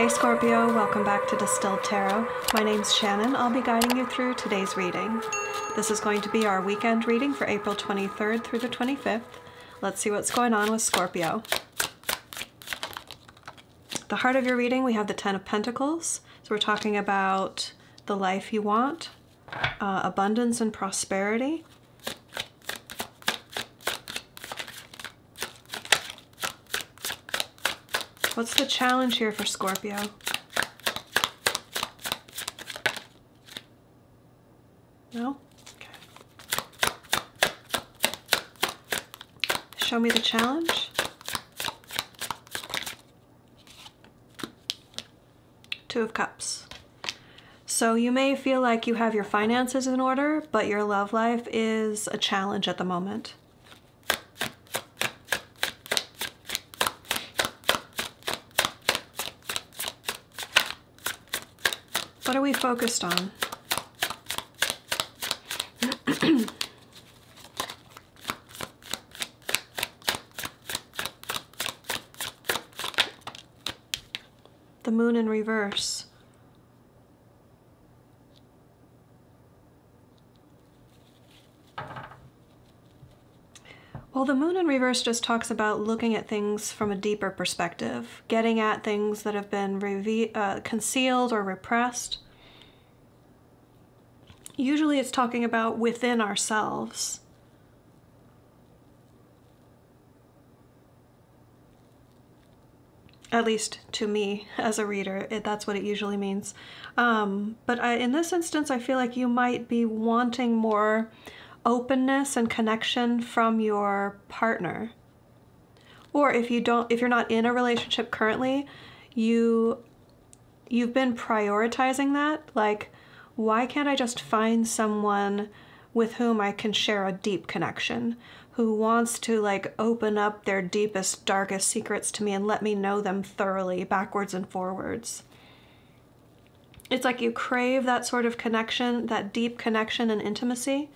Hey Scorpio, welcome back to Distilled Tarot. My name's Shannon. I'll be guiding you through today's reading. This is going to be our weekend reading for April 23rd through the 25th. Let's see what's going on with Scorpio. The heart of your reading, we have the Ten of Pentacles. So we're talking about the life you want, abundance and prosperity. What's the challenge here for Scorpio? No? Okay. Show me the challenge. Two of Cups. So you may feel like you have your finances in order, but your love life is a challenge at the moment. What are we focused on? The Moon in reverse. Well, the Moon in reverse just talks about looking at things from a deeper perspective, getting at things that have been concealed or repressed. Usually it's talking about within ourselves. At least to me as a reader, that's what it usually means. But in this instance, I feel like you might be wanting more openness and connection from your partner. Or if you're not in a relationship currently, you've been prioritizing that. Like, why can't I just find someone with whom I can share a deep connection, who wants to like open up their deepest, darkest secrets to me and let me know them thoroughly, backwards and forwards. It's like you crave that sort of connection, that deep connection and intimacy.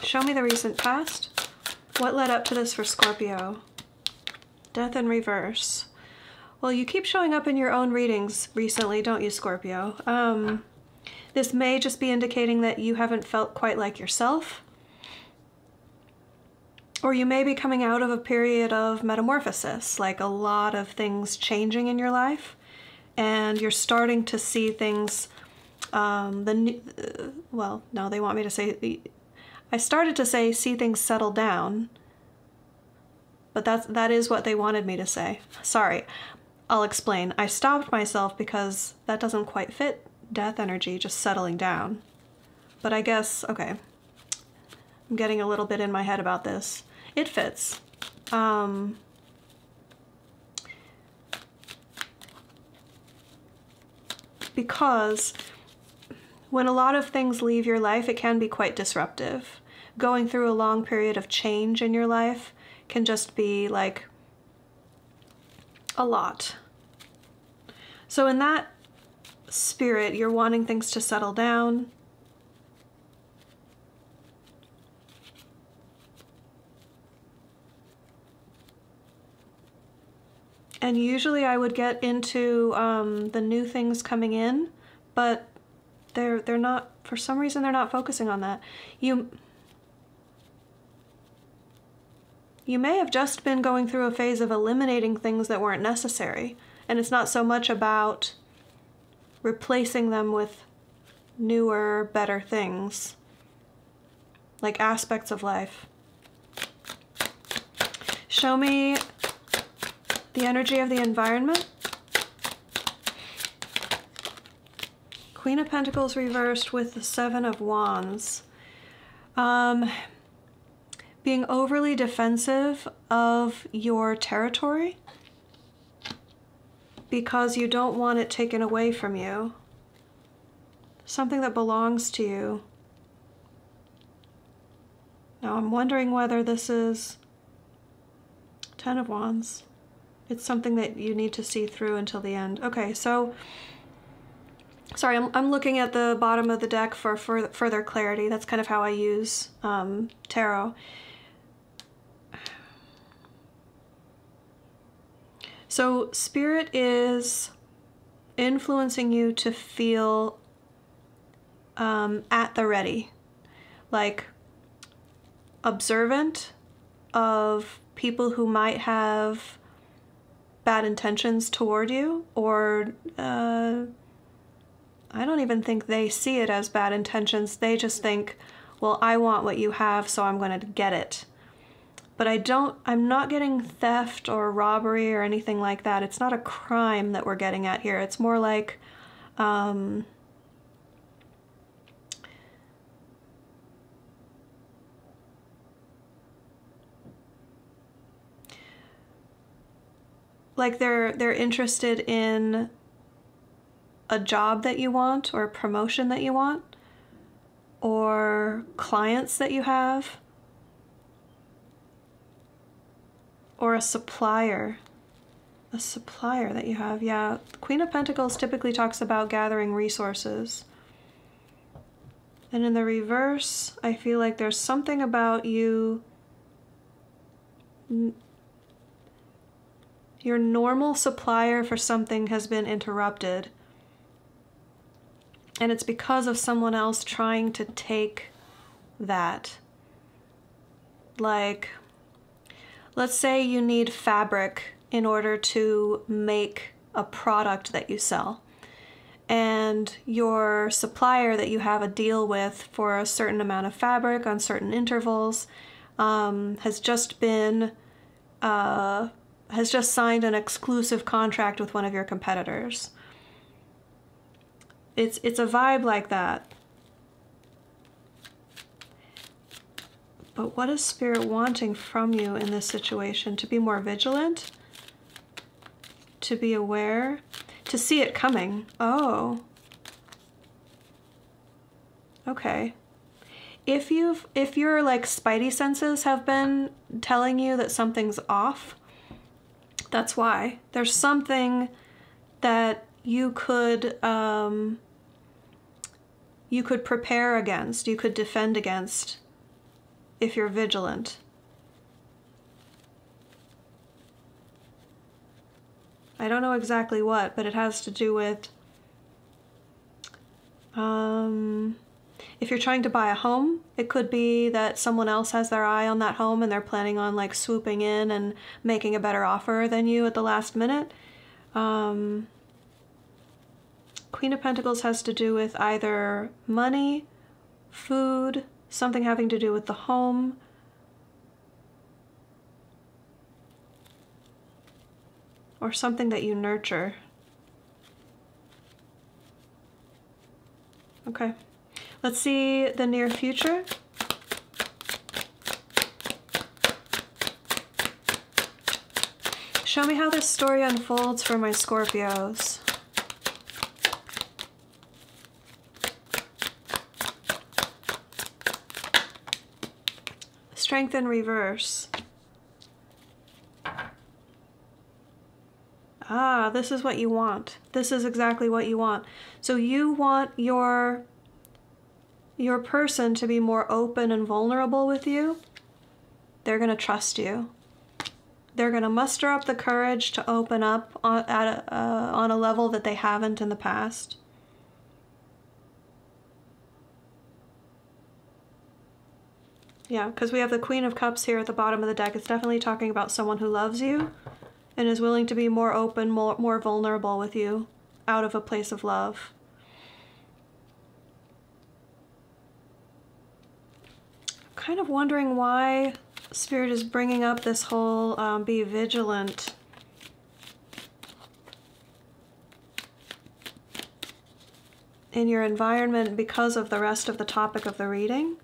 Show me the recent past. What led up to this for Scorpio? Death in reverse. Well, you keep showing up in your own readings recently, don't you, Scorpio? This may just be indicating that you haven't felt quite like yourself. Or you may be coming out of a period of metamorphosis, like a lot of things changing in your life, and you're starting to see things, well, no, they want me to say, I started to say see things settle down, but that is what they wanted me to say. Sorry, I'll explain. I stopped myself because that doesn't quite fit death energy, just settling down. But I guess, okay, I'm getting a little bit in my head about this. It fits. Because when a lot of things leave your life, it can be quite disruptive. Going through a long period of change in your life can just be like a lot. So in that spirit, you're wanting things to settle down. And usually I would get into the new things coming in, but they're not, for some reason they're not focusing on that. You may have just been going through a phase of eliminating things that weren't necessary, and it's not so much about replacing them with newer, better things, like aspects of life. Show me the energy of the environment. Queen of Pentacles reversed with the Seven of Wands. Being overly defensive of your territory because you don't want it taken away from you. Something that belongs to you. Now I'm wondering whether this is Ten of Wands. It's something that you need to see through until the end. Okay, so Sorry, I'm looking at the bottom of the deck for further clarity. That's kind of how I use tarot. So Spirit is influencing you to feel at the ready, like observant of people who might have bad intentions toward you, or I don't even think they see it as bad intentions. They just think, well, I want what you have, so I'm going to get it. But I'm not getting theft or robbery or anything like that. It's not a crime that we're getting at here. It's more like, like they're interested in a job that you want, or a promotion that you want, or clients that you have, or a supplier that you have. Yeah, the Queen of Pentacles typically talks about gathering resources. And in the reverse, I feel like there's something about you, your normal supplier for something has been interrupted. And it's because of someone else trying to take that. Like, let's say you need fabric in order to make a product that you sell. And your supplier that you have a deal with for a certain amount of fabric on certain intervals has just signed an exclusive contract with one of your competitors. It's a vibe like that. But what is Spirit wanting from you in this situation? To be more vigilant? To be aware? To see it coming? Oh. Okay. If your like spidey senses have been telling you that something's off, that's why. There's something that you could prepare against, you could defend against if you're vigilant. I don't know exactly what, but it has to do with if you're trying to buy a home, it could be that someone else has their eye on that home and they're planning on like swooping in and making a better offer than you at the last minute. Queen of Pentacles has to do with either money, food, something having to do with the home, or something that you nurture. Okay, let's see the near future. Show me how this story unfolds for my Scorpios. Strength in reverse. Ah, this is what you want. This is exactly what you want. So you want your person to be more open and vulnerable with you. They're going to trust you. They're going to muster up the courage to open up on a level that they haven't in the past. Yeah, because we have the Queen of Cups here at the bottom of the deck. It's definitely talking about someone who loves you and is willing to be more open, more vulnerable with you out of a place of love. I'm kind of wondering why Spirit is bringing up this whole be vigilant. In your environment because of the rest of the topic of the reading.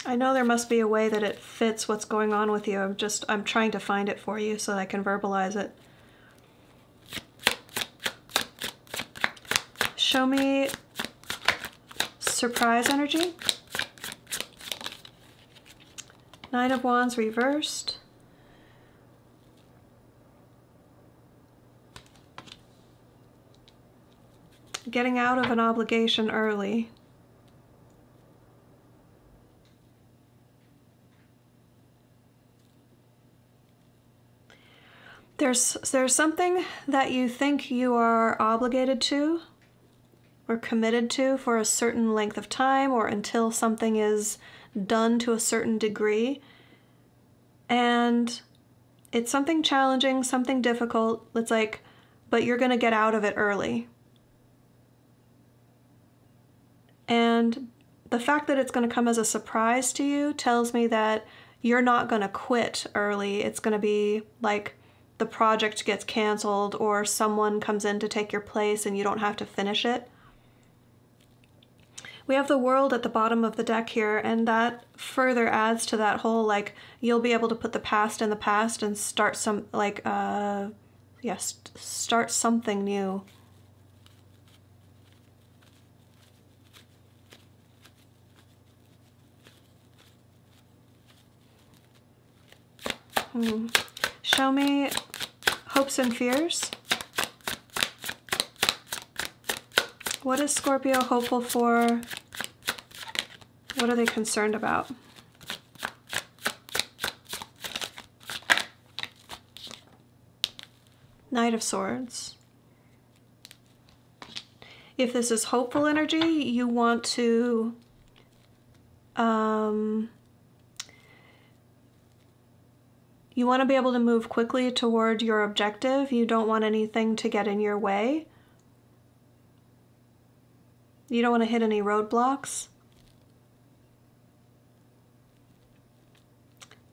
I know there must be a way that it fits what's going on with you. I'm trying to find it for you so that I can verbalize it. Show me surprise energy. Nine of Wands reversed. Getting out of an obligation early. There's something that you think you are obligated to or committed to for a certain length of time, or until something is done to a certain degree. And it's something challenging, something difficult. It's like, but you're going to get out of it early. And the fact that it's going to come as a surprise to you tells me that you're not going to quit early. It's going to be like the project gets canceled, or someone comes in to take your place and you don't have to finish it. We have the World at the bottom of the deck here, and that further adds to that whole, like, you'll be able to put the past in the past and start some, like, start something new. Show me hopes and fears. What is Scorpio hopeful for? What are they concerned about? Knight of Swords. If this is hopeful energy, you want to be able to move quickly toward your objective. You don't want anything to get in your way. You don't want to hit any roadblocks.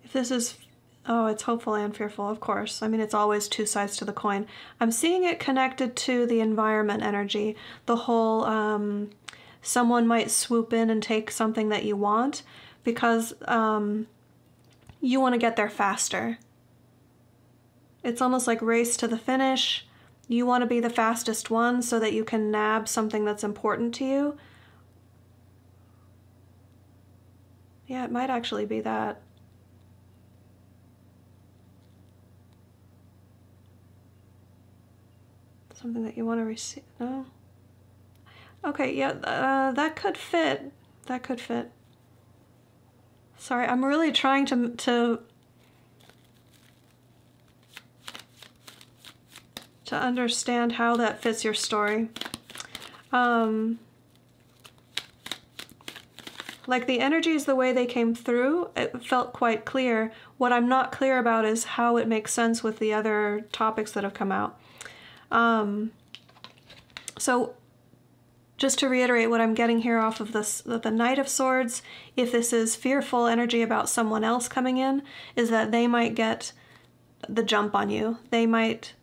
If this is, oh, it's hopeful and fearful, of course. I mean, it's always two sides to the coin. I'm seeing it connected to the environment energy. The whole, someone might swoop in and take something that you want because you want to get there faster. It's almost like race to the finish. You want to be the fastest one so that you can nab something that's important to you. Yeah, it might actually be that. Something that you want to receive. No? Okay, yeah, that could fit. That could fit. Sorry, I'm really trying to understand how that fits your story. Like the energies, the way they came through, it felt quite clear. What I'm not clear about is how it makes sense with the other topics that have come out. So just to reiterate what I'm getting here off of this, the Knight of Swords, if this is fearful energy about someone else coming in, is that they might get the jump on you. They might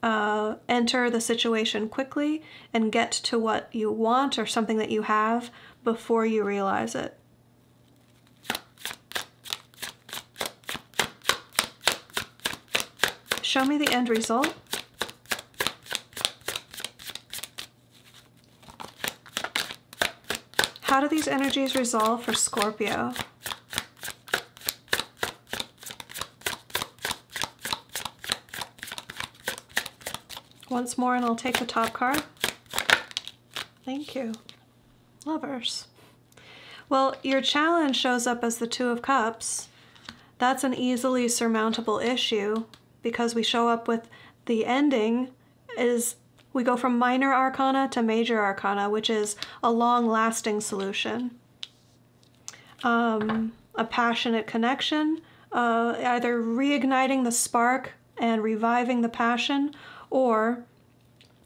enter the situation quickly and get to what you want or something that you have before you realize it. Show me the end result. How do these energies resolve for Scorpio? Once more, and I'll take the top card. Thank you. Lovers. Well, your challenge shows up as the Two of Cups. That's an easily surmountable issue because we show up with the ending is we go from minor arcana to major arcana, which is a long-lasting solution. A passionate connection, either reigniting the spark and reviving the passion, or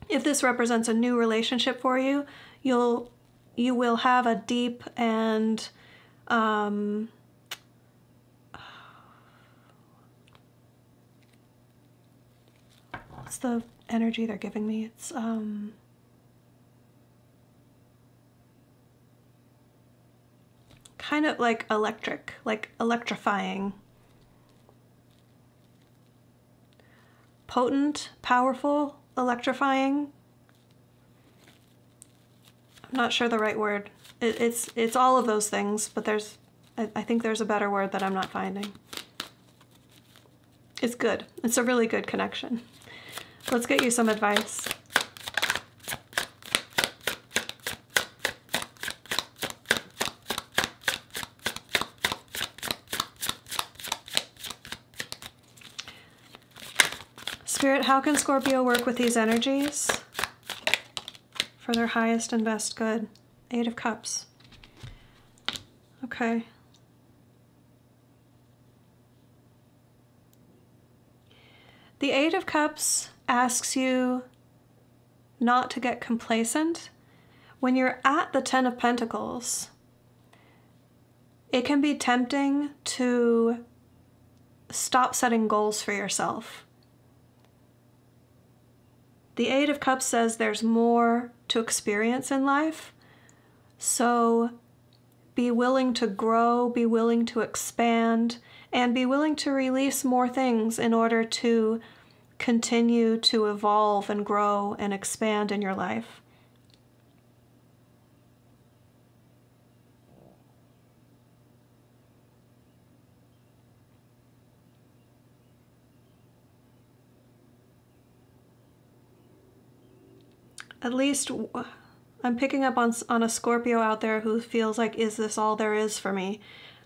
if this represents a new relationship for you, you will have a deep and what's the energy they're giving me? It's kind of like electric, like electrifying. Potent, powerful, electrifying. I'm not sure the right word. It's all of those things, but I think there's a better word that I'm not finding. It's good. It's a really good connection. Let's get you some advice. Spirit, how can Scorpio work with these energies for their highest and best good? Eight of Cups. Okay. The Eight of Cups asks you not to get complacent. When you're at the Ten of Pentacles, it can be tempting to stop setting goals for yourself. The Eight of Cups says there's more to experience in life, so be willing to grow, be willing to expand, and be willing to release more things in order to continue to evolve and grow and expand in your life. At least I'm picking up on a Scorpio out there who feels like, is this all there is for me?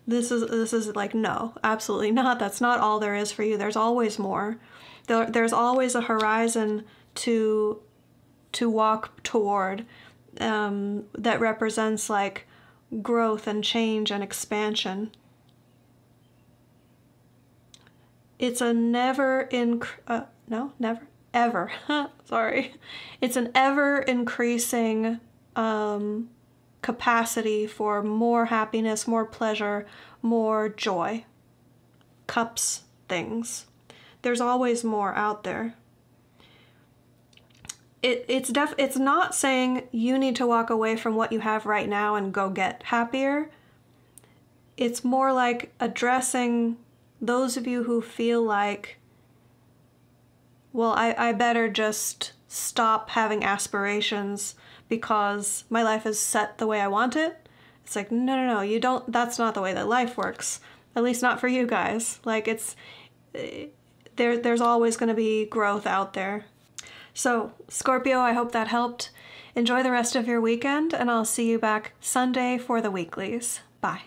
This is like, no, absolutely not. That's not all there is for you. There's always more. There's always a horizon to walk toward that represents like growth and change and expansion. It's a ever. Sorry. It's an ever increasing capacity for more happiness, more pleasure, more joy. Cups things. There's always more out there. It's not saying you need to walk away from what you have right now and go get happier. It's more like addressing those of you who feel like, well, I better just stop having aspirations because my life is set the way I want it. It's like, no, you don't, that's not the way that life works. At least not for you guys. Like there's always going to be growth out there. So, Scorpio, I hope that helped. Enjoy the rest of your weekend, and I'll see you back Sunday for the weeklies. Bye.